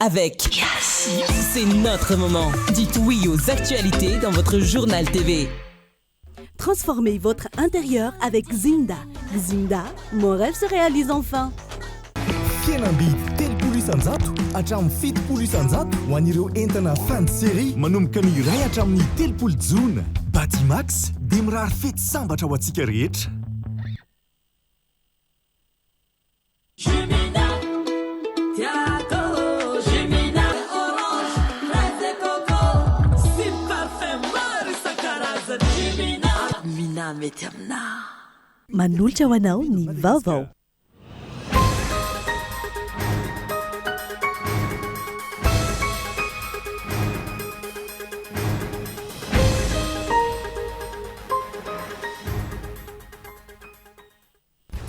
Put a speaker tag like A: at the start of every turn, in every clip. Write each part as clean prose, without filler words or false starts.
A: avec yes. C'est notre moment. Dites oui aux actualités dans votre journal TV.
B: Transformez votre intérieur avec Zinda. Zinda, mon rêve se réalise enfin.
C: Fianambidy telopolo isanjato hatramin'ny fitopolo isanjato ho an'ireo entana fanty série manomboka ny iray hatramin'ny telopolo jona. Batimax dia mirary fety sambatra ho antsika rehetra.
D: Mety aminao
B: manolotra ho anao ny vaovao.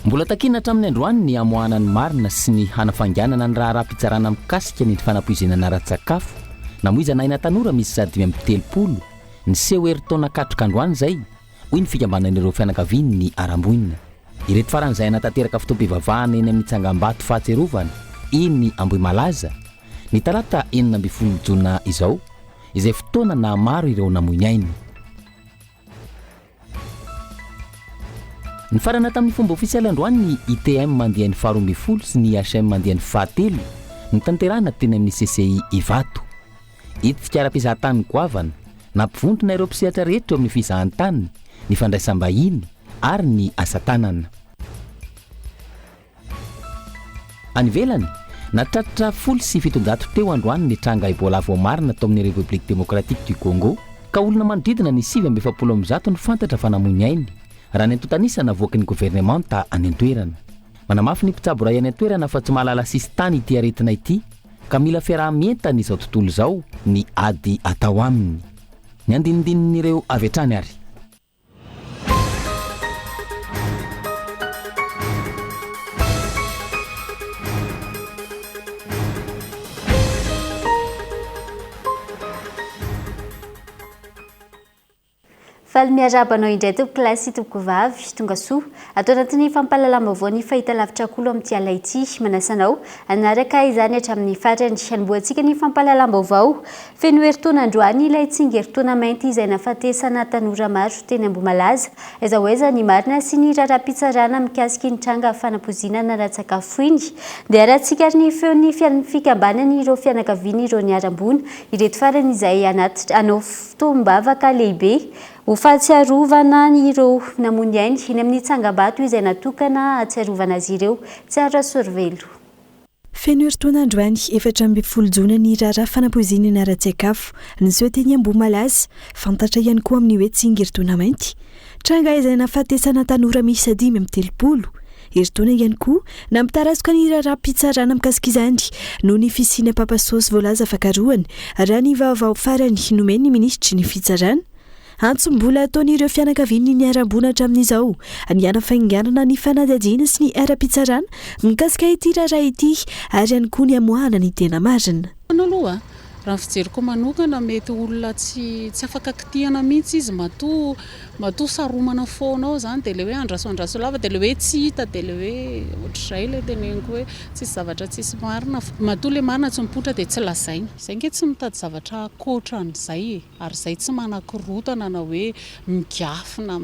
E: Mbola takina hatramin'ny androany ny amoahana ny marina sy ny hanafanganana ny raharaham-pitsarana mikasika ny fanapoizenana ara-tsakafo namoizana aina tanora misy sady 5 ny seho herintaona katroka androany zay hoy ny fikambanan'ireo fianakaviany ny aramboinina. Ireto faran'izay natateraka fitoam-pivavahana eny amin'ny tsangam-bato fahatserovana eny Ambohimalaza ny talata 9 jona izao, izay fotoana na maro ireo namoiny ainy. Ny farana tamin'ny fomba ofisialy androany ny ITM mandeha ny faharoa ambin'ny folo sy ny HM mandeha ny fahatelo ny tanterana teny amin'ny CCI Ivato. Ito fikara-pizahan-tany goavana nampivondrona ireo mpisehatra rehetra amin'ny fizahan-tany, ny fandraisam-bahiny ary ny asa-tanana. Any ivelany natratra 17 teo androany ny tranga Ebola voamarina tao amin'ny République démocratique du Congo, ka olona manodidina ny 770 ny fantatra fa namoiny ainy raha ny antotanisa navoaky ny gouvernemanta any an-toerana. Manamafy ny mpitsabo ray any an-toerana fa tsy mahalala sisy tany ity aretina ity, ka mila fiarahamienta n'izao tontolo izao ny ady atao aminy. Ny andinindin'ireo avy hatrany ary.
F: Faly miarabanao indray tompoko kilasy tompoko vavy tonga soa atao anatin'ny fampahalalam-baovao ny fahita lavitra kolo amin'ity ala ity manasanao anaraka izany hatramin'ny farany anboantsika ny fampahalalam-baovao. Feno herintaona androany ilay tsingeritaona mainty izay nafatesana tanora maro teny Ambohimalaza aiza ny marina sy ny raharaham-pitsarana mikasika ny tranga fanapoizinana ara-tsakafo iny dia arahantsika ny feon'ny fikambanany ireo fianakaviany ireo ny arambona ireto farany izay anao fotoam-bavaka lehibe ho fahatsiarovana ireo namoiny ainy eny amin'ny tsangambato izay natokana hatsiarovana azy ireo tsara sorvelo.
B: Feno herintaona androany 14 jona ny raharaha fanapoizinana ara-tsakafo ny soeteny Ambohimalaza, fantatra ihany koa amin'ny hoe tsingeritaona mainty, tranga izay nafatesana tanora misy 5 herintaona ihany koa nampitarasika ny raharaham-pitsarana mikasika izany noho ny fisiana papasosy voalaza fakarohany raha ny vaovao farany nomeny ny ministry ny fitsarana. Antso mbola ataon'ireo fianakaviany ny arambona hatramin'izao ny hanafainganana ny fanadihadiana sy ny ara-pitsarana mikasika ity raharaha ity ary ihany koa ny amoahana ny tena marina.
G: Aloha raha fijeriko manokana mety olona tsy afaka kitihana mihitsy izy matoa saromana foanao zany dia le hoe andraso lava dia le hoe tsy hita dia le hoe ohatr'izay le teneniko hoe tsisy zavatra tsisy marina matoa le marina tsy mipoitra dia tsy lazaina. Izay nge tsy mitady zavatra akoatran'izay ary izay tsy manan-kirotana na hoe migafina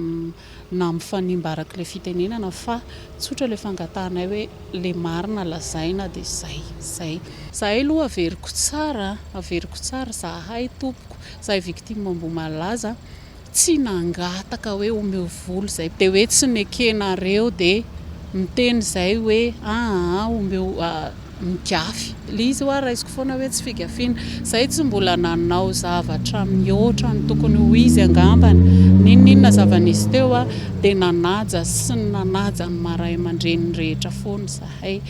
G: na mifanimbaraka le fitenenana fa tsotra le fangatanay hoe le marina lazaina dia zay zahay aloha averiko tsara zahay tompoko zahay victime Ambohimalaza tsy nangataka hoe omeo volo zay dia hoe tsy nekenareo dia miteny zay hoe omeo migafy le izy hoa raisiko foana hoe tsy figafiana zay tsy mbola nanao zavatra mihoatra ny tokony ho izy angambany ninona zavanisy teo dia nanaja sy nanaja ny maray aman-dreny rehetra foana zahay.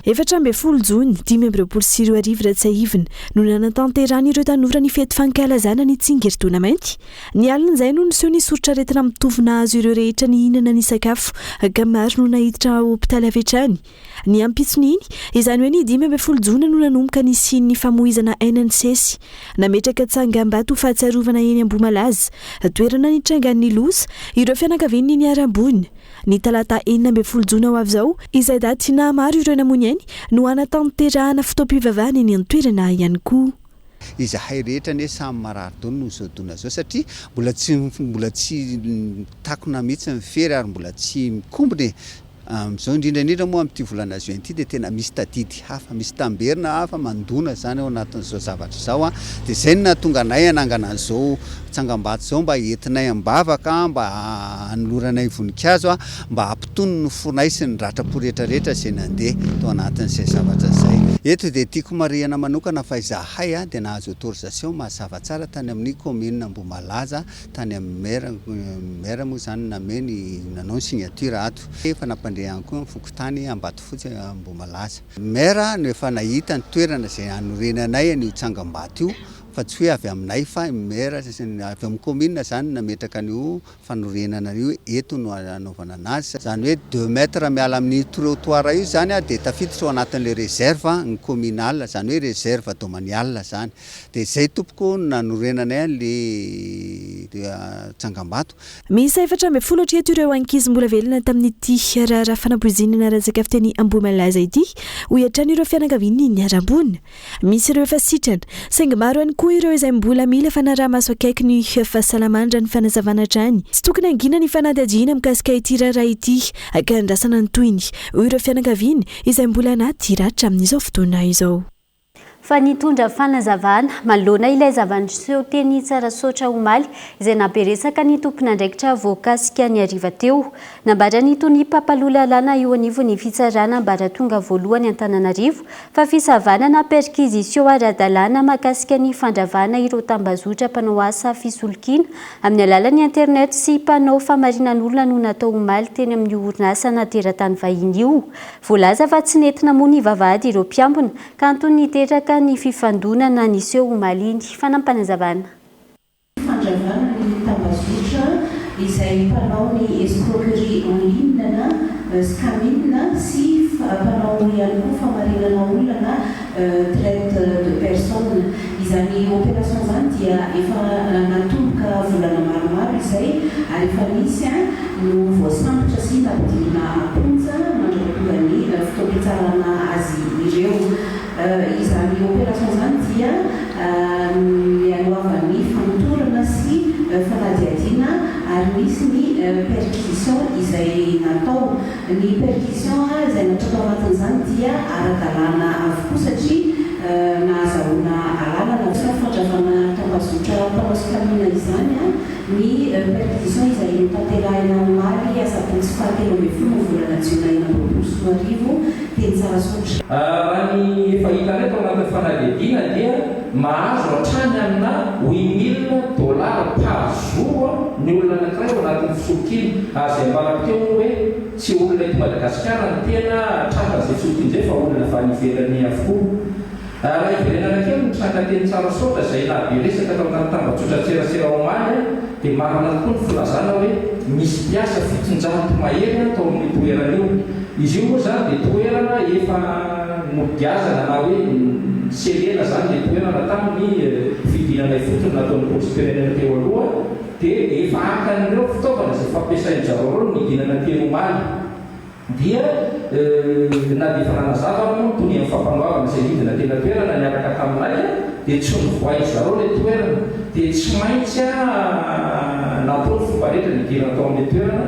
B: 14 jona 2024 ratsahivina no nanatanterana ireo tanora ny fety fankalazana ny tsingeritaona mainty. Ny alin'izay no niseho ny soritra retina mitovina azo ireo rehetra ny hinana ny sakafo ka maro no nahiditra hopitaly avy hatrany. Ny ampitsony iny izany hoe ny 15 jona no nanomboka ny siny ny famoizana NNCS nametraka tsangam-bato fahatsiarovana eny Ambohimalaza toerana ny trangan'ny losa ireo fianakaviany ny arambony. Ny talata 19 jona ho avy izao izay daty na maro ireo namoiny izany no anatanterahana fotoam-pivavahana eny an-toerana ihany koa.
D: Izahay rehetra ne samy marary dony no zao dona zao satria mbola tsy takona mihitsy mifery ary mbola tsy mikombony am'izao indrindraindrindra moa amin'ity volana juin ity dia tena misy tadidy hafa misy tamberina hafa mandona zany ao anatin'izao zavatra zao dia zay no nahatonga anay anangana an'izao tsangambato zao mba entinay ambavaka mba hanoloranay voninkazo mba hampitony ny fonay sy ny ratrapo rehetrarehetra zay nandeha tao anatin'izay zavatra zay. Eto dia tiako marihana manokana fa izahay dia nahazo autorisation mazava tsara tany amin'ny commune Ambohimalaza tany amin'ny maire moa zany nameny nanao signature ato efa nampandrehany koa ny fokotany Ambatofotsy Ambohimalaza. Maire no efa nahita ny toerana zay hanorenanay an'io tsangambato io fa tsy hoe avy aminay fa maire avy amin'ny commune zany nametraka an'io fanorenana io eto no anaovana anazy zany hoe 2 mètres miala amin'ny trottoir io zany dia tafiditra ao anatin'le réserve ny communal zany hoe réserve domaniale zany dia zay tompoko nanorenanay an'le tsangambato.
B: Misy 710 hatreto ireo ankizy mbola velona tamin'ity raharaha fanapoizinana ratsakafo teny Ambohimalaza ity ho hiatrany ireo fianakaviany niara-monina. Misy ireo efa sitrana saingy maro ihany koa ireo izay mbola mila fanaraha-maso akaiky ny fahasalamandra ny fanazavana hatrany. Tsy tokony angina ny fanadihadiana mikasika ity raharaha ity akandrasana ny toyny ireo fianakaviany izay mbola anaty ratra amin'izao fotoana izao.
F: Fa nitondra fanazavana malona ilay zava-niseho teny tsara sotra omaly izay naberesaka ny tompon'andraikitra voakasika ny ariva teo. Nambara nitony pampalolalana io anivo ny fitsarana mbara tonga voalohany Antananarivo fa fisavanana perquisition ara-dalàna makasika ny fandravana ireo tambazotra mpanao asa fisolokina amin'ny alalan'ny internet sy mpanao famarinan'olona no natao omaly teny amin'ny orinasa nateran-tany vahiny io. Voalaza fa tsy nentina moa ny vavahady ireo mpiambina ka antony niteraka ny fifandonana niseho omaliny fanampanazavana.
H: Fandravana ny tambazotra izay mpanao ny escroquerie en ligne na scamming sy mpanao ihany koa famarinana olona traite de personne. Izany opération zany dia efa natomboka volana maromaro izay ary efa misy no voasambotra sy nampidinina aponja mandrapatonga ny fotoam-pitsarana azy ireo. Izany opération zany dia mialohavan'ny fanotorana sy fanadihadiana ary misy ny perquisition izay natao. Ny perquisition izay natao anatin'izany dia ara-dalàna avokoa satria nahazahoana alalana fandravana tambazotra mpanao skamina izany ny perquisition izay notanterahina omaly asabotsy fahatelo ambin'ny folo volana jiona enina sy roa arivo teny tsara sotra.
I: Raha ny efa hitanay tao anatin'ny fanadihadiana dia mahazo hatrany amina $8,000 par jour ny olona anankiray ao anatin'ny fisolokina. Azay mbarakeo hoe tsy olona eto Madagasikara ny tena tranga zay fisolokina zay fa olona fa ivelany avokoa. Raha iverenana kely ny tranga teny tsara sotra izay naberesaka tao anaty tambazotra tserasera omaly dia marana tokoa ny filazana hoe misy mpiasa 700 mahery tao amin'ny toerana io. Izy io moa zany dia toerana efa nogiazana na hoe selela zany dia toerana tamin'ny fidinanay fotony nataon'ny polisim-pirenena teo aloha dia efa akan'ireo fitaovana izay fampiasain'izareo ireo nidinana teny omaly dia na dia efa nanazava moa tony amin'ny fampanoavana izay nidina tena toerana niaraka taminay dia tsy nivoay zareo ilay toerana dia tsy maintsy natao ny fomba rehetra nidinana tao amin'ilay toerana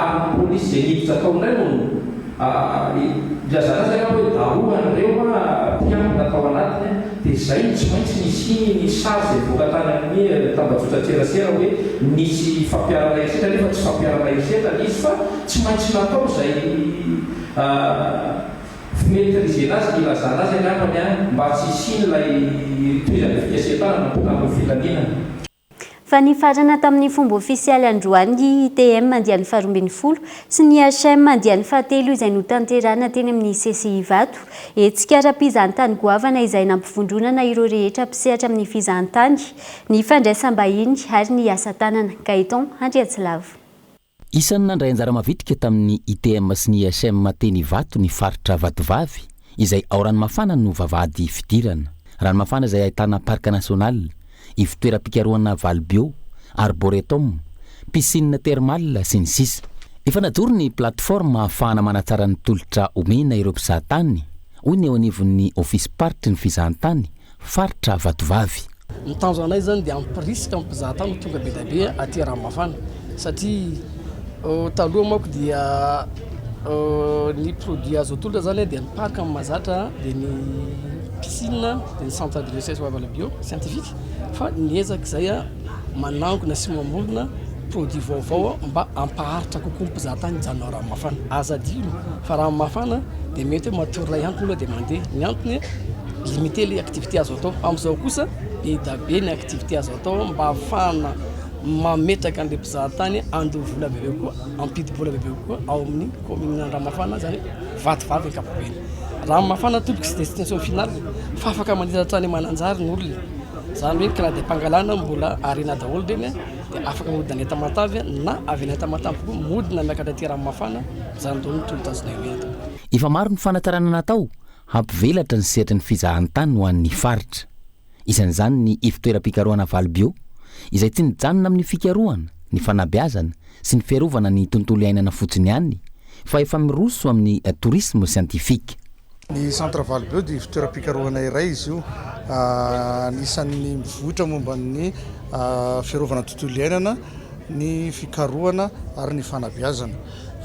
I: ary ny polisy izay niditra taonay no lazana zay hoe darohan'ireo mpiambina tao anatiny dia zay tsy maintsy nisy ny sary izay voaka tany amin'ny tambazotra tserasera hoe nisy fampiarana ireseta nefa tsy fampiarana ireseta nisy fa tsy maintsy natao izay maîtriser azy ilazana azy angambany mba tsy isin'ilay toizana fikasentana napoka amin'ny filaminana.
F: Fa nifarana tamin'ny fomba ofisialy androany ITM mandian'ny 12 sy ny HM mandian'ny 7 izay notanterana teny amin'ny CCI Vato. Etsika ara-pizahantany goavana izay nampivondronana ireo rehetra mpisehatra amin'ny fizahantany, ny fandraisam-bahiny ary ny asa tanana. Gaëtan Andriatsilava.
E: Isan'ny nandray anjara mavitrika tamin'ny ITM sy ny HM teny Vato ny faritra Vatovavy izay ao ranomafana no vavahady fidirana. Ranomafana izay ahitana parka nasional, ivitoeram-pikarohana Valbio, Arboretum, piscine thermale sy ny sisa. Efa najoro ny plateforme ahafahana manatsara ny tolotra omena ireo mpizahatany hoy ny eo anivon'ny ofisy paritry ny fizahantany faritra vatovavy.
J: Ny tanjo anay zany dia ampirisika amin'ny mpizahantany tonga be da be aty Ranomafana satria taloha manko dia ny produit azo atolotra zany dia ny parka amin'ny mahazatra dia ny piscine dia ny centre de recherche bio scientifique fa niezaka izay manangona sy mamorona produit vaovao mba ampaharitra kokoa ny mpizahantany hijanona Ranomafana. Aza adino fa Ranomafana dia mety hoe matory ray antony dia mandeha ny antony limité les activités azo atao amin'izao kosa be da be ny activité azo atao mba ahafahana mametraka an'ilay mpizahantany andoha vola bebe koa ampidi-bola bebe koa ao amin'ny commune Ranomafana zany vatovavy ankapobeny. Ranomafana tompoko sy destination finale fa afaka mandeha hatrany Mananjary ny olona zany hoe kana dia mpangalana mbola arena daholo reny dia afaka modina ny Entamatavy na avy ny Entamatavy koa modina miakatra aty Ranomafana zany dao ny tolotazona eo eto.
E: Efa maro ny fanatarana natao hampivelatra ny sehatry ny fizahantany ho an'ny faritra. Isan'izany ny ivitoeram-pikarohana Valibio izay tsy nijanona amin'ny fikarohana, ny fanabeazana sy ny fiarovana ny tontolo iainana fotsiny ihany fa efa miroso amin'ny tourisme scientifique.
K: Ny centre Valibio dia fitoeram-pikarohana iray izy io anisan'ny mivoatra momba ny fiarovana tontolo iainana, ny fikarohana ary ny fanabeazana.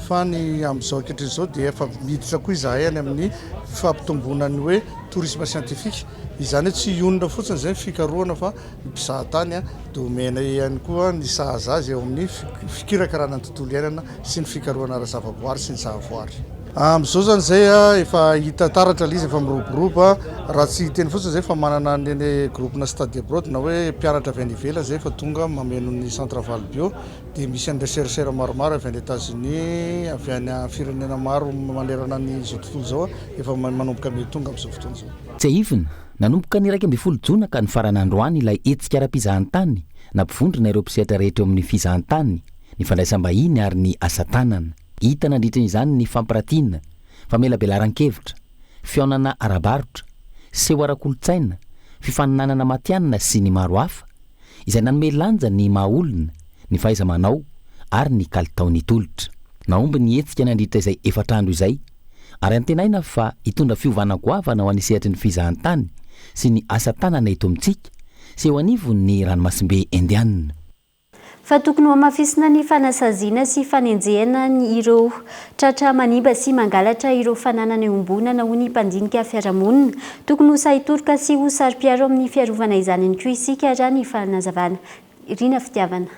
K: Fa ny amin'izao ankehitriny izao dia efa miditra koa izahay any amin'ny fampitomboana ny hoe tourisme scientifique. Izany hoe tsy ionona fotsiny izay fikarohana fa ny mpizahatany dia omena ihany koa ny sahaza azy eo amin'ny fikirakarana ny tontolo iainana sy ny fikarohana ara-zavaboary sy ny zahavoary. Amin'izao zany izay efa hita taratra ilay izy efa miroboroba raha tsy hiteny fotsiny izay fa manana neny groupena stade abroad na hoe mpianatra avy any ivelany izay fa tonga mameno ny centre Valibio dia misy an'ireo chercheurs maromaro avy any États-Unis avy any firenena maro manerana ny izao tontolo izao efa manomboka mety tonga amin'izao fotoana izao.
E: Tsy ahivina nanomboka ny 12 Jona ka ny farany androany ilay hetsika ara-pizahantany nampivondrona ireo mpisehatra rehetra eo amin'ny fizahantany, ny fandraisam-bahiny ary ny asa tanana. Hita nandritra izany ny fampirantiana, famelabelan-kevitra, fihaonana ara-barotra, seho ara-kolotsaina, fifaninanana matianina sy ny maro hafa izay nanome lanja ny maha-olona, ny fahaiza-manao ary ny kalitaon'ny tolotra. Naomby ny hetsika nandritra izay efatrandro izay ary antenaina fa hitondra fiovana goavana ho an'ny sehatry ny fizahantany sy ny asa tanana eto amintsika sy eo anivon'ny ranomasimbe indianina.
F: Fa tokony hamafisina ny fanasaziana sy fanenjehana ireo tratra manimba sy mangalatra ireo fananana iombonana ho ny mpandinika fiarahamonina. Tokony ho sahitoroka sy ho sari-piaro amin'ny fiarovana izany ihany koa isika raha ny fanazavana. Irina fitiavana.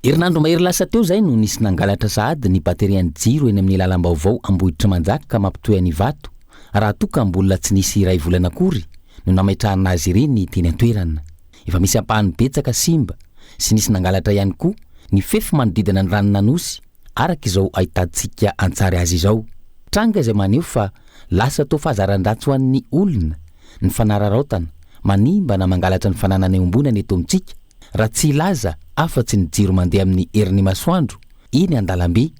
E: Herinandro mahery lasa teo zay no nisy nangalatra sahady ny baterian'ny jiro eny amin'ny lalam-baovao Ambohitra Manjaka ka mampitohy any Vato. Raha toka mbola tsy nisy iray volana akory no nametrahana azy ireny teny an-toerana. Efa misy ampahany betsaka simba sy nisy nangalatra ihany koa ny fefy manodidina ny ranon'Anosy araka izao ahitantsika antsary azy izao. Tranga izay maneho fa lasa tao fahazaran-dratsy ho an'ny olona ny fanararaotana manimba na mangalatra ny fananana iombonana eto amintsika raha tsy ilaza afa-tsy ny jiro mandeha amin'ny herin'ny masoandro iny an-dalambe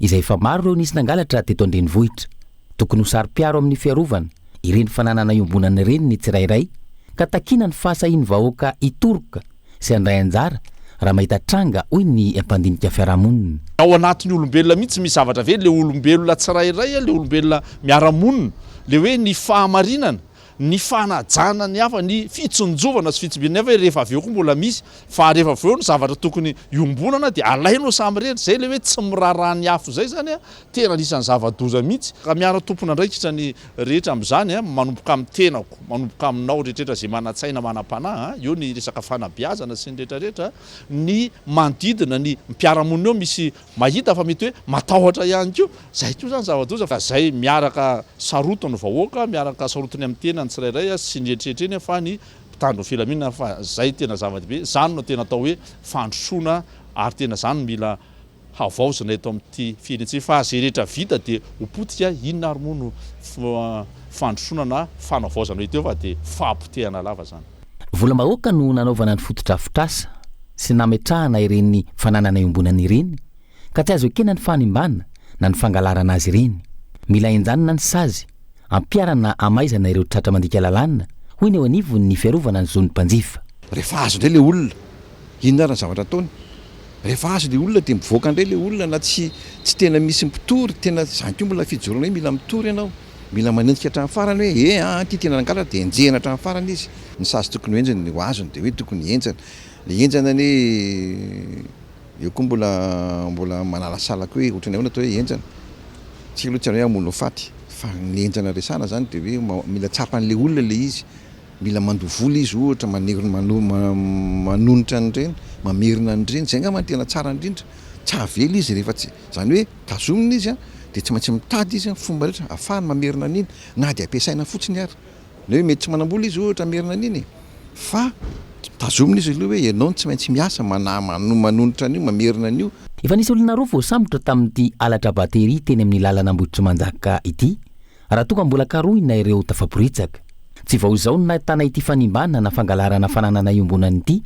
E: izay efa maro ireo nisy nangalatra teto an-drenivohitra. Tokony ho sari-piaro amin'ny fiarovana ireny fananana iombonana ireny ny tsirairay ka takina ny fahasahiany vahoaka hitoroka sy andray anjara raha mahita tranga hoy ny mpandinika fiarahamonina.
L: Ao anatin'ny olombelona mihitsy misy zavatra ve le olombelona tsirairay le olombelona miaramonina le hoe ny fahamarinana ny fanajana ny hafa ny fitsonjovana sy fitsibinana hafa rehefa avy eo koa mbola misy fa rehefa avy eo ny zavatra tokony iombonana dia alaino samy reny zay le hoe tsy miraharaha afo zay zany tena anisan'ny zava-doza mihitsy ka miara tompona ndraikitra ny rehetra amin'izany manomboka amin'ny tenako manomboka aminao rehetrarehetra zay manatsaina manam-panahy eo ny resaka fanabeazana sy ny rehetrarehetra ny manodidina ny mpiaramonina eo misy mahita fa mety hoe matahotra ihany koa zay koa zany zava-doza fa zay miaraka sarotony vahoaka miaraka sarotony amin'ny tena tsirairay sy nyeritreretreny fa ny mpitandro filaminana fa zay tena zava-dehibe zany no tena atao hoe fandrosoana ary tena zany mila havaozana eto amin'ity firenetsika fa zay rehetra vita dia hopotika inona ary moa no fandrosoana na fanavaozana eto fa dia fampotehana lava zany.
E: Vola-bahoaka no nanaovana ny fotodrafitrasa sy nametrahana ireny fananana iombonana ireny ka tsy azo ekena ny fanimbana na ny fangalarana azy ireny. Mila enjanina ny sazy ampiarana amaizana ireo tratra mandika lalàna hoy ny eo anivon'ny fiarovana ny zon'ny mpanjifa.
M: Rehefa azo indray le olona inona ny zavatra ataony, rehefa azo le olona dia mivoaka indray le olona na tsy tena misy mitory tena zany koa mbola fijoroana hoe mila mitory ianao mila manendrika hatramin'ny farany hoe ty tena nangala dia enjehana hatramin'ny farany izy ny sasy tokony enjany ho azony dia hoe tokony enjana le enjana ny eo koa mbola manalasalaka hoe ohatrany ahoana atao hoe enjana tsika aloha tsy hoe amono faty fa ny enjana resana zany dia hoe mila tsapan'le olona le izy mila mandovola izy ohatra manonitra an'ireny mamerina an'ireny zay angamba tena tsara indrindra tsy avela izy rehefa tsy zany hoe tazomina izy dia tsy maintsy mitady izy fomba rehetra ahafahany mamerina an'iny na dia ampiasaina fotsiny ary le hoe mety tsy manambola izy ohatra mamerina an'iny fa tazomina izy aloha hoe ianao tsy maintsy miasa manonitra an'io mamerina an'io.
E: Efa nisy olona roa voasambotra tamin'ity alatra batery teny amin'ny lalana Amboditra Manjaka ity raha toa ka mbola karohina ireo tafaporitsaka. Tsy vao izao no nahitana ity fanimbana na fangalarana fananana iombonana ity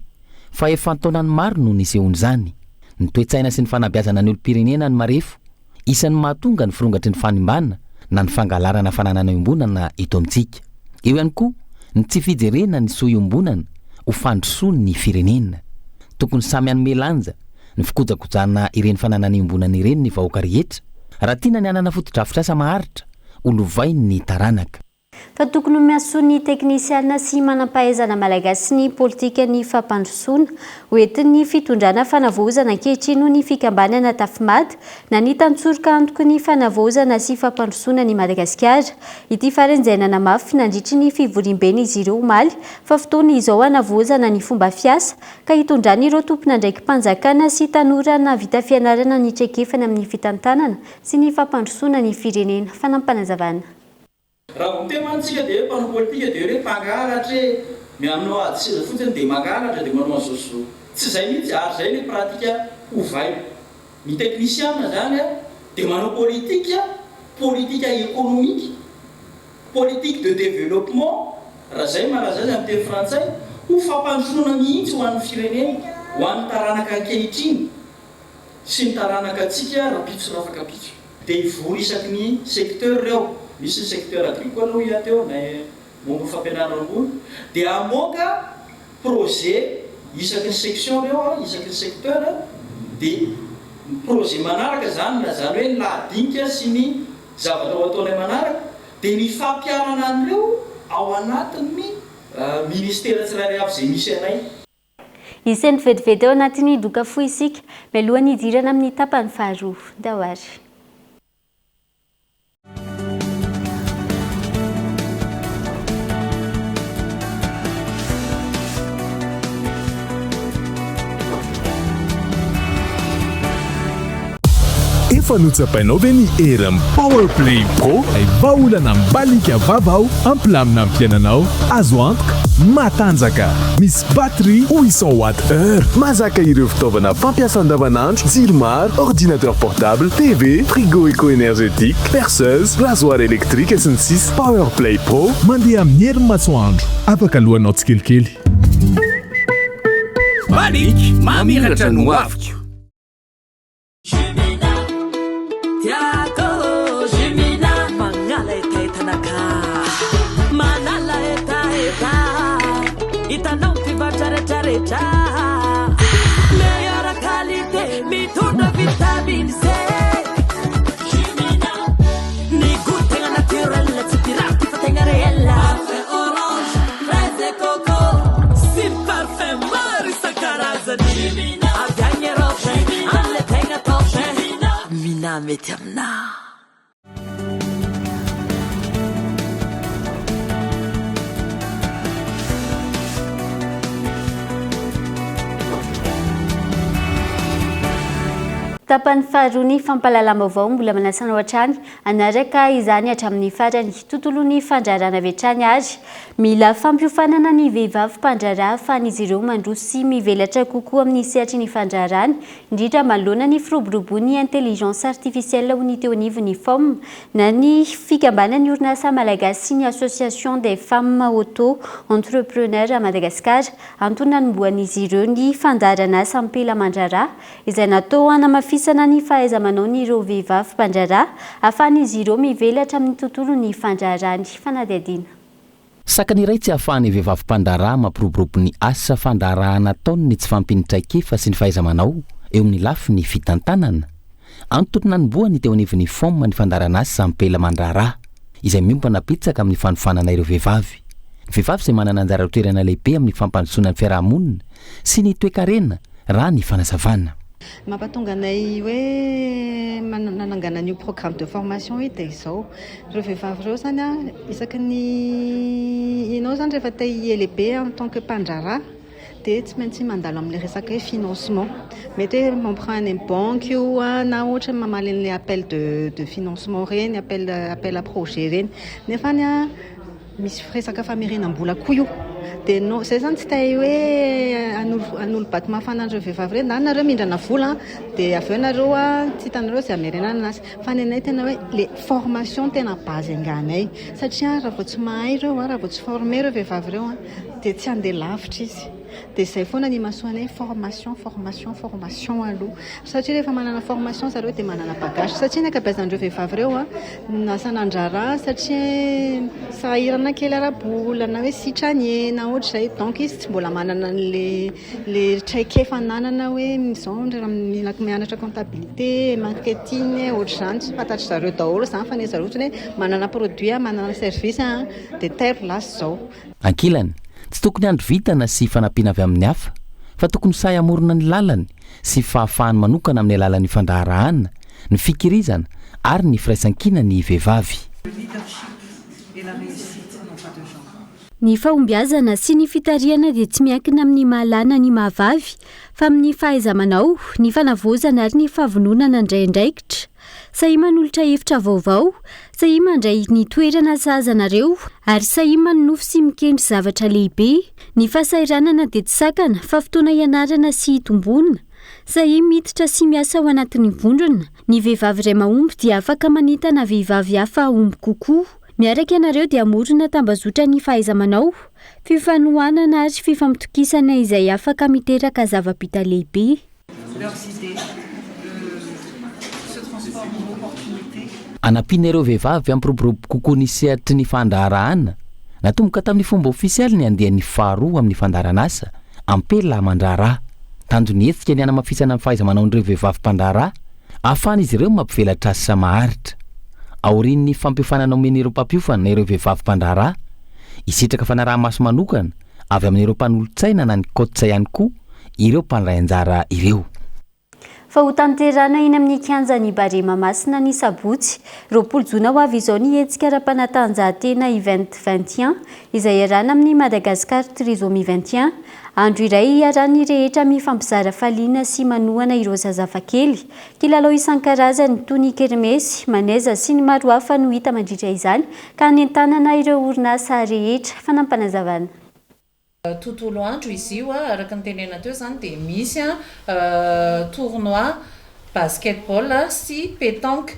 E: fa efa taonany maro no nisehony izany. Ny toe-tsaina sy ny fanabeazana ny olom-pirenena ny marefo isan'ny mahatonga ny firongatry ny fanimbana na ny fangalarana fananana iombonana eto amintsika. Eo ihany koa ny tsy fijerena ny soa iombonana ho fandrosoany ny firenena. Tokony samy hanome lanja ny fikojakojana ireny fananana iombonana ireny ny vahoaka rehetra raha tiana ny hanana foto-drafitra asa maharitra olovainy ny taranaka.
F: Fa tokony miaso ny teknisiana sy manam-pahaizana malagasy ny politika ny fampandrosoana hoentin'ny fitondrana fanavoazana ankehitriny ny fikambanana Tafimady na ny tantsoroka antoko ny fanavoazana sy fampandrosoana ny Madagasikara. Ity farenjainana mafy nandritry ny fivoriam-ben'izy ireo omaly fa fotoana izao hanavoazana ny fomba fiasa ka hitondrana ireo tompona ndraiky mpanjakana sy tanora na vita fianarana ny traikefana amin'ny fitantanana sy ny fampandrosoana ny firenena. Fanampanazavana.
N: Raha temantsika dia mpanao politika dia hoe mpangalatra mianao ady seza fotsiny dia mangalatra dia manao azoso tsy zay mihitsy ary zay ny pratika ovay ny teknisiana zany dia manao politika économique politique de développement raha zay malaza azy amin'ny teny frantsay ho fampandrosoana mihitsy ho an'ny firenena ho an'ny taranaka ankehitriny sy ny taranaka atsika rapitso rafaka pitso dia ivory isaky ny secteur reo. Misy secteur agricole hoy ateo na momba fampianarana ambony dia amoaka projet isaky ny section reo isaky ny secteur dia projet manaraka zany na zany hoe lahadinika sy ny zavatra ho ataonay manaraka dia ny fampiarana an'ireo ao anatin'ny ministera tsirairay avy izay misy anay.
F: Isan'ny vetivety ao anatin'ny doka fohy isika mialohan'ny hidirana amin'ny tapany faharoa. Dahoary.
O: Efa notsapainao ve ny Airm Powerplay Pro ay vahaolana mibalika vavao ampilamina amin'ny fiainanao azo antoka matanjaka misy batterie 800 Wh mazaka ireo fitaovana fampiasa andavanandro jiro maro ordinateur portable TV frigo éco-énergétique perceuse rasoir électrique sy ny sisa. Powerplay Pro mandeha amin'ny herin'ny masoandro afaka alohanao tsikelikely
P: Maniky mamiratra no aviko.
Q: Itanao pivatraretraretra meilleure qualité mitondra vitamine C. Jimina ni goût tegna naturel tsy pirate fa tegna réel. Parfum orange, fraise et coco si parfum maro isan-karazany. Jimina avy agny Europe amle tegna top. Mina mety amina.
F: Tapany faharoa ny fampalalam-baovao mbola manasana ao hatrany anaraka izany hatramin'ny farany tontolon'ny fandrarana avy hatrany ary mila fampiofanana ny vehivavy mpandrarà ahafahan'izy ireo mandroso sy mivelatra kokoa amin'ny sehatry ny fandrarana indrindra manoloana ny firoboroboan'ny intelligence artificielle ho ny teo anivon'ny FOM na ny fikambanan'ny orinasa malagasy sy ny association des femmes auto entrepreneurs à Madagascar antony nanomboan'izy ireo ny fandarana asa ampela mandrarà izay natao hanamafisana ny fahaiza-manao ny ireo vehivavy mpandrarà ahafahan'izy ireo mivelatra amin'ny tontolon'ny fandrarany. Fanadihadiana.
E: Sakaniray tsy ahafahan'ny vehivavy mpandrarà mampiroborobo ny asa fandarahana ataony ny tsy fampinitraikefa sy ny fahaiza-manao eo amin'ny lafiny fitantanana. Antony nanomboany teo anivon'ny FOM ny fandarana asa ampela mandrarà. izay miompana pitsaka amin'ny fanofanana ireo vehivavy. Ny vehivavy izay manana anjara toerana lehibe amin'ny fampandrosoana ny fiarahamonina sy ny toe-karena raha ny fanazavana.
R: Mampatonga anay hoe nanangana ny programme de formation dia izao ireo vehivavy ireo zany a isaky ny ianao zany rehefa te hielehibe en tant que mpandrara dia tsy maintsy mandalo amin'ilay resaka hoe financement mety hoe mamprend any banque io na ohatra mamaly an'ilay appel de financement reny appel à projet reny nefany a misy resaka famerenam-bola koa io dia no zay zany tsy tay hoe an'olo bato mafana an'ireo vehivavy reny na nareo mindrana vola dia avy eo nareo tsy hitanareo zay amerenana anazy fa ny anay tena hoe le formation tena base anganay satria raha vao tsy mahay ireo raha vao tsy formé ireo vehivavy ireo dia tsy handeha lavitra izy dia izay foana ny mahasoanay formation aloha satria rehefa manana formation zareo dia manana bagage satria ny akabeazan'ireo vehivavy ireo nasa nandrara satria sahirana kely ara-bola na hoe sitrany na ohatra izay donc izy tsy mbola manana le traikefa nanana hoe izao mila mianatra comptabilité marketing ohatra izany tsy fantatry zareo daholo izany fa ny zareo ohatrany hoe manana produit manana service dia tairo lasy izao
E: ankilany tsy tokony andro vitana sy fanampiana avy amin'ny hafa fa tokony sahy amorona ny lalany sy fahafahany manokana amin'ny alalan'ny fandraharahana ny fikirizana ary ny firaisan-kina ny vehivavy.
F: Ny fahombiazana sy ny fitariana dia tsy miankina amin'ny mahalana ny mahavavy fa amin'ny fahaiza-manao, ny fanavozana ary ny fahavononana indraindraikitra. Sahy manolotra hevitra vaovao, sahy mandray ny toerana sahazanareo ary sahy manofy sy mikendry zavatra lehibe. Ny fahasairanana dia tsy sakana fa fotoana ianarana sy itombonana. Sahy miditra sy miasa ao anatin'ny vondrona. Ny vehivavy iray mahomby dia afaka manintana vehivavy hafa omby kokoa. Miaraka ianareo dia amorona tambazotra ny fahaiza-manao, fifanohanana ary fifampitokisana izay afaka miteraka zava-bita lehibe.
E: Anampiana ireo vehivavy ampiroborobo kokoa ny sehatry ny fandraharahana. Natomboka tamin'ny fomba ofisialy ny andehan'ny faharoa amin'ny fandaranasa ampela mandraharaha. Tanjony hetsika ny anamafisana ny fahaiza-manao n'ireo vehivavy mpandraharaha ahafahana izy ireo mampivelatra asa maharitra. Aorian'ny fampifanana omen'ireo mpampiofana na ireo vehivavy mpandraharaha, isitraka fanaraha-maso manokana avy amin'ireo mpanolotsaina na ny kotsa ihany koa ireo mpandray anjara ireo.
F: Fa ho tanterana iny amin'ny kianjan'ny Barema Masina ny Sabotsy, 20 Jona ho avy izao ny hetsika ara-panatanjahantena I2021 izay iarahana amin'ny Madagascar Trisomie 21. Andro iray iarahany rehetra mifampizara faliana sy manohana ireo zazavakely. Kilalao isan-karazany toy ny kermesy, maneza sy ny maro hafa no hita mandritra izany ka nentanana ireo orinasa rehetra fanampanazavana.
S: Tontolo andro izy io araka ny tenena teo zany dia misy tournoi basketball sy pétanque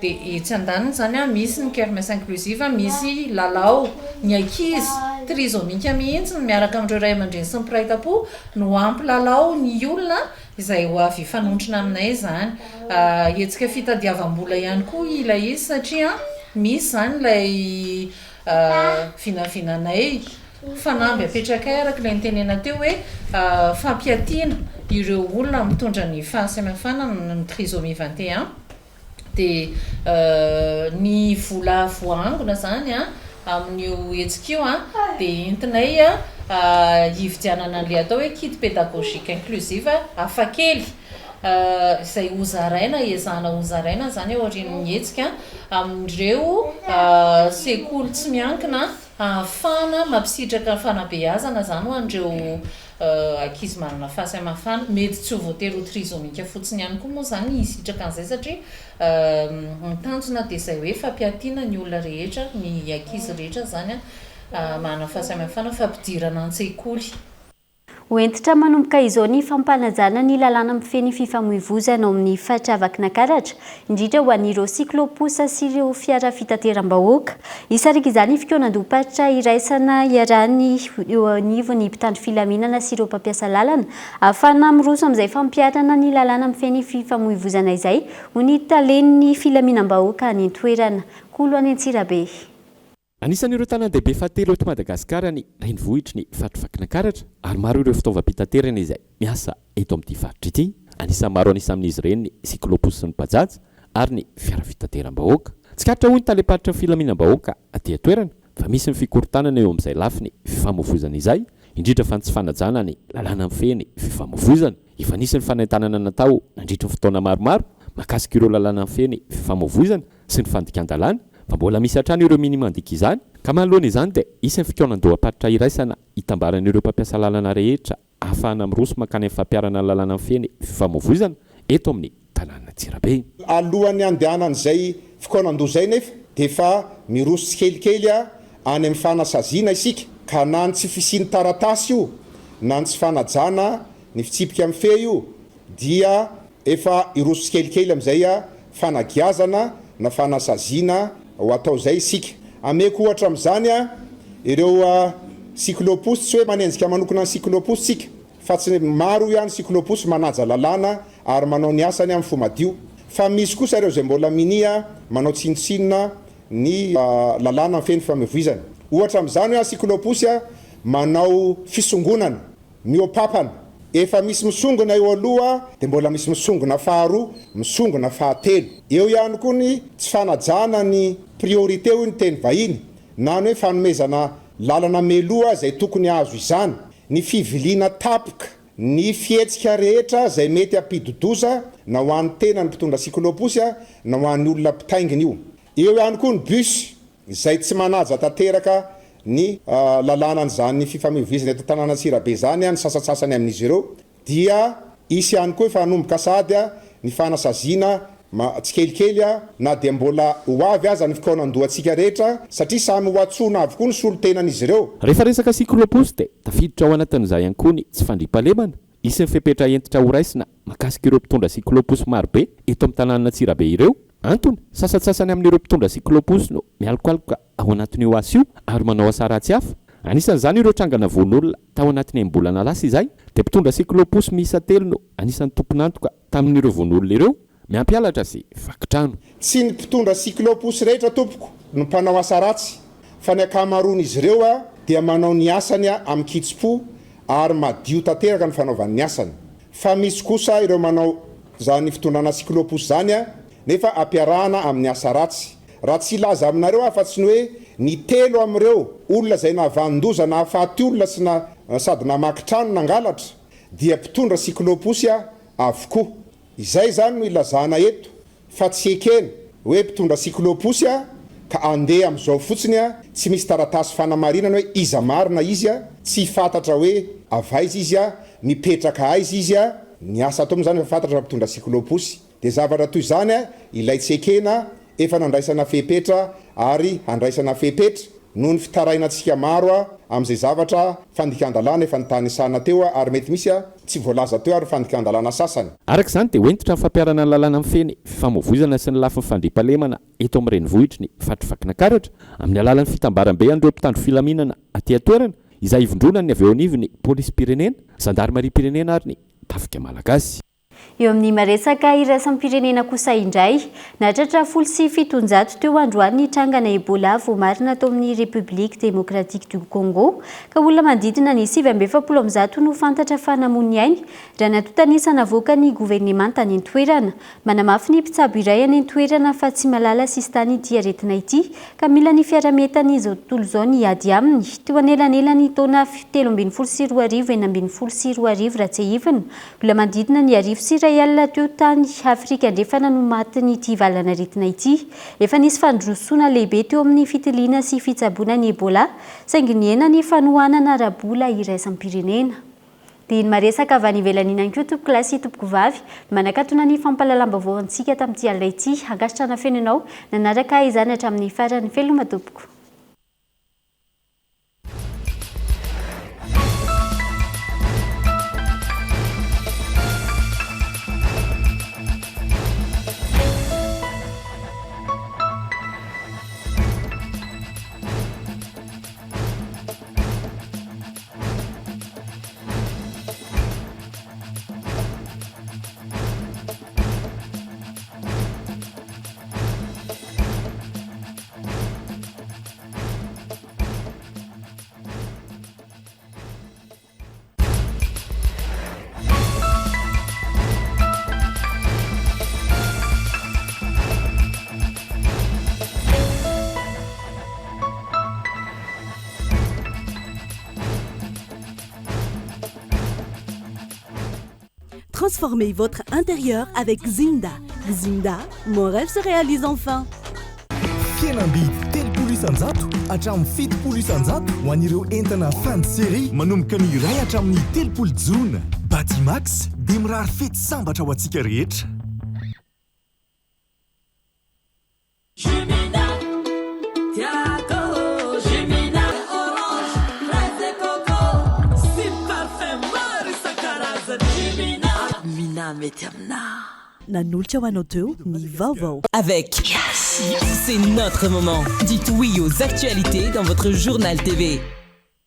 S: dia etsy andaniny zany misy ny kermesse inclusive, misy lalao ny ankizy trisomika mihitsy miaraka amin'ireo ray aman-dreny sy ny mpiray tam-po no ampy lalao ny olona izay ho avy fanontrona aminay zany. Etsika fitadiavam-bola ihany koa ilay izy satria misy zany ilay vinavinanay fanamby apetraka araka ilay nitenena teo hoe fampiatiana ireo olona mitondra ny fahasamihafana ny trisomie 21 dia ny vola voangona zany amin'io hetsika io dia entinay hividianana an'ilay atao hoe kit pédagogique inclusive hafakely izay hozaraina ezahana hozaraina zany aorian'ny hetsika amin'ireo sekoly tsy miankina ahafana mampisitraka fanabeazana zany ho an'ireo ankizy manana fahasamihafana mety tsy ho voatery ho trisomika fotsiny ihany koa moa zany hisitraka an'izay satria mitanjona dia izay hoe fampiatiana ny olona rehetra ny ankizy rehetra zany manana fahasamihafana fampidirana an-tsekoly.
F: Hoentitra manomboka izao ny fampanajana ny lalàna mifeny fifamoivoizana ao amin'ny fahatravakina karatra indrindra ho an'ireo sikloposa sy ireo fiara fitateram-bahoaka. Isarika izany fikonan-dopatra iraisana iarahany eo anivon'ny mpitandro filaminana sy ireo mpampiasa lalana ahafana miroso amin'izay fampiarana ny lalàna mifeny fifamoivoizana izay ho ny talen'ny filaminam-bahoaka any an-toerana. Kolo any Antsirabe.
T: Anisan'ireo tanan-dehibe fahatelo eto Madagasikara ny renivohitry ny fahatravakina karatra ary maro ireo fitaovam-pitaterana izay miasa eto amin'ity faritra ity. Anisan'ny maro anisa amin'izy ireny ny siklopos sy ny bajaj ary ny fiara fitateram-bahoaka. tsikatra hoy ny taleparitra ny filaminam-bahoaka aty atoerana fa misy ny fikorontanana eo amin'izay lafiny fifamoivozana izay indrindra fa ny tsy fanajana ny lalàna mifeny fifamoivozana efa nisy ny fanaintanana natao nandritra ny fotoana maromaro makasika ireo lalàna mifeny fifamoivozana sy ny fandikan-dalàna fa mbola misy hatrany ireo minimandika izany ka manoloana izany dia isan'ny fikaonan-doha-paritra iraisana hitambaran'ireo mpampiasa lalàna rehetra ahafahana miroso makany amin'ny fampiarana ny lalàna mifeny fifamoivozana eto amin'ny tanàna Tsirabe.
U: Alohan'ny andehanan'izay fikaonan-doha zay nefa dia fa miroso tsikelikely any amin'ny fanasaziana isika ka na ny tsy fisiany taratasy io na ny tsy fanajana ny fitsipika amin'ny fe io dia efa iroso tsikelikely amin'izay fanagiazana na fanasaziana ho atao zay isika. Ameko ohatra amin'izany ireo cyclopus tsy hoe manenjika manokana ny cyclopus sika fa tsy maro ihany cyclopus manaja lalàna ary manao ny asany amin'ny fomadio fa misy kosa ireo zay mbola minia manao tsinotsinona ny lalàna mifeny fifamoivozana. Ohatra amin'izany hoe cyclopus manao fisongonana miopapana efa misy misongona eo aloha dia mbola misy misongona faharoa misongona fahatelo eo ihany koa ny tsy fanajana ny priorité hoy ny teny vahiny na ny hoe fanomezana lalana meloa zay tokony azo izany ny fiviliana tapoka ny fietsika rehetra zay mety ampidodoza na ho an'ny tena ny mpitondra cyclopus na ho an'ny olona mpitaingina io. Eo ihany koa ny bus zay tsy manaja tanteraka ny lalànan'izany ny fifamoivozana eto tanàna Tsirabe zany ny sasatsasany amin'izy ireo dia isy ihany koa efa hanomboka sady ny fanasaziana tsikelikely na dia mbola ho avy aza ny fikaonan-dohantsika rehetra satria samy ho atsona avokoa ny solo-tenan'izy ireo.
T: Rehefa resaka cyclopus dia tafiditra ao anatin'izay ihany koa ny tsy fandriampahalemana isan'ny fepetra entitra ho raisina makasika ireo mpitondra cyclopus marobe eto amin'ny tanàna Tsirabe ireo. Antony sasatsasany amin'ireo mpitondra cyclopus no mialokaloka ao anatin'io asa io ary manao asa ratsy hafa. Anisan'izany ireo trangana voan'olona tao anatiny am-bolana lasa izay dia mpitondra cyclopus miisa telo no anisan'ny tompon'antoka tamin'ireo voan'olona ireo miampialatra sy vakitrano.
U: Tsy ny mpitondra cyclopus rehetra tompoko no mpanao asa ratsy fa ny akamaroan'izy ireo dia manao ny asany amin'ny kitso-po ary madio tanteraka ny fanaovan'ny asany. Fa misy kosa ireo manao zany fitondrana cyclopus zany nefa ampiarahana amin'ny asa ratsy. Raha tsy ilaza aminareo fa tsy ny hoe ny telo amin'ireo olona zay nahavanondoza na hahafaty olona sy sady namakitrano nangalatra dia mpitondra cyclopus avokoa. Izay zany no ilazana eto fa tsy ekena hoe mpitondra cyclopus ka andeha amin'izao fotsiny tsy misy taratasy fanamarinana hoe iza marina izy tsy fantatra hoe avaiza izy mipetraka aiza izy ny asa atao moa zany efa fantatra mpitondra cyclopus. Dia zavatra toy izany ilay tsy ekena efa nandraisana fepetra ary handraisana fepetra noho ny fitarainantsika maro amin'izay zavatra fandikan-dalàna efa nytanisana teo ary mety misy tsy voalaza teo ary fandikan-dalàna sasany.
T: Araka izany dia hoentitra ny fampiarana ny lalàna mifeny fifamoivozana sy ny lafin'ny fandriampahalemana eto amin'ny renivohitra ny fatrivakinakaratra amin'ny alalan'ny fitambaram-be an'ireo mpitandro filaminana aty atoerana izay ivondronany avy eo anivony polisy pirenena zandarmaria pirenena ary ny tafika malagasy.
F: Eo amin'ny maresaka iraisam-pirenena kosa indray nahatratra 700 teo androany ny trangana Ebola voamarina tao amin'ny République démocratique du Congo ka olona manodidina ny 770 no fantatra fa namono ainy raha natotanisana avoaka ny gouvernement tany an-toerana. Manamafy ny mpitsabo iray any an-toerana fa tsy malala sisy tany ity aretina ity ka mila ny fiarametany izao tontolo izao ny ady aminy teo anelanelany taona 13 sy 20 raha tsy hivina olona manodidina ny arivo sy iray alina teo tany Afrika andrefana no matiny ity valana aretina ity. Efa nisy fandrosoana lehibe teo amin'ny fitiliana sy fitsaboana ny Ebola saingy ny ena ny fanohanana rabola iraisam-pirenena. Dia ny maresaka avy any ivelany ihany koa tompoko lahy sy tompoko vavy manakatona ny fampahalalam-baovao antsika tamin'ity alina ity hangasitrana fenanao nanaraka izany hatramin'ny farany veloma tompoko.
A: Transformez votre intérieur avec Zinda. Zinda, mon rêve se réalise enfin.
C: Fienambidy telopolo isanjato hatramin'ny fitopolo isanjato ho an'ireo entana fanserie manomboka ny iray hatramin'ny telopolo jona. Batimax dia mirary fety sambatra ho antsika rehetra.
A: Nanolotra ho anao teo ny vaovao.
V: Avec c'est notre moment. Dites oui aux actualités dans votre journal TV.